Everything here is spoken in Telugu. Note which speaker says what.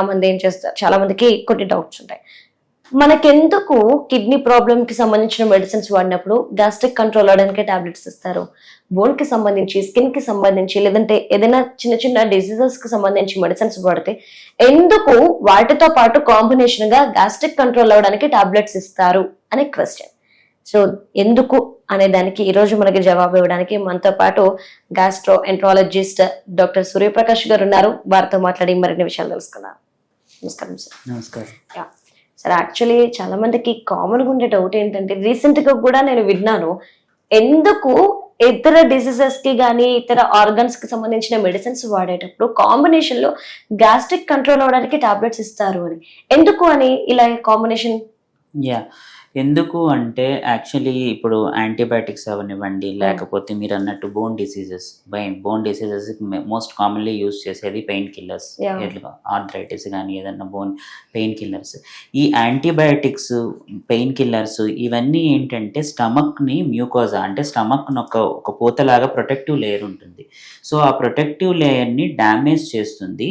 Speaker 1: మంది ఏం చేస్తారు, చాలా మందికి కొన్ని డౌట్స్ ఉంటాయి. మనకెందుకు కిడ్నీ ప్రాబ్లమ్ కి సంబంధించిన మెడిసిన్స్ వాడినప్పుడు గ్యాస్ట్రిక్ కంట్రోల్ అవడానికి టాబ్లెట్స్ ఇస్తారు, బోన్ కి సంబంధించి, స్కిన్ కి సంబంధించి, లేదంటే ఏదైనా చిన్న చిన్న డిసీజెస్ కి సంబంధించి మెడిసిన్స్ వాడితే ఎందుకు వాటితో పాటు కాంబినేషన్ గా గ్యాస్ట్రిక్ కంట్రోల్ అవడానికి టాబ్లెట్స్ ఇస్తారు అనే క్వశ్చన్. సో ఎందుకు అనే దానికి ఈ రోజు మనకి జవాబు ఇవ్వడానికి మనతో పాటు గ్యాస్ట్రో ఎంట్రాలజిస్ట్ డాక్టర్ సూర్యప్రకాష్ గారు ఉన్నారు. వారితో మాట్లాడి మరిన్ని విషయాలు తెలుసుకున్నాం. నమస్కారం సార్.
Speaker 2: నమస్కారం.
Speaker 1: సార్, యాక్చువల్లీ చాలా మందికి కామన్ గా ఉండే డౌట్ ఏంటంటే, రీసెంట్ గా కూడా నేను విన్నాను, ఎందుకు ఇతర డిసీజెస్ కి కానీ ఇతర ఆర్గన్స్ కి సంబంధించిన మెడిసిన్స్ వాడేటప్పుడు కాంబినేషన్ లో గ్యాస్ట్రిక్ కంట్రోల్ అవడానికి టాబ్లెట్స్ ఇస్తారు అని. ఎందుకు అని ఇలా కాంబినేషన్?
Speaker 2: ఎందుకు అంటే యాక్చువల్లీ ఇప్పుడు యాంటీబయాటిక్స్ అవనివ్వండి, లేకపోతే మీరు అన్నట్టు bone diseases most commonly use చేసేది పెయిన్ కిల్లర్స్, ఆర్థరైటిస్ కానీ ఏదన్నా బోన్ పెయిన్ కిల్లర్స్. ఈ యాంటీబయాటిక్స్, పెయిన్ కిల్లర్స్ ఇవన్నీ ఏంటంటే స్టమక్ని మ్యూకోజా అంటే స్టమక్ని ఒక పూతలాగా ప్రొటెక్టివ్ లేయర్ ఉంటుంది. సో ఆ ప్రొటెక్టివ్ లేయర్ని డ్యామేజ్ చేస్తుంది.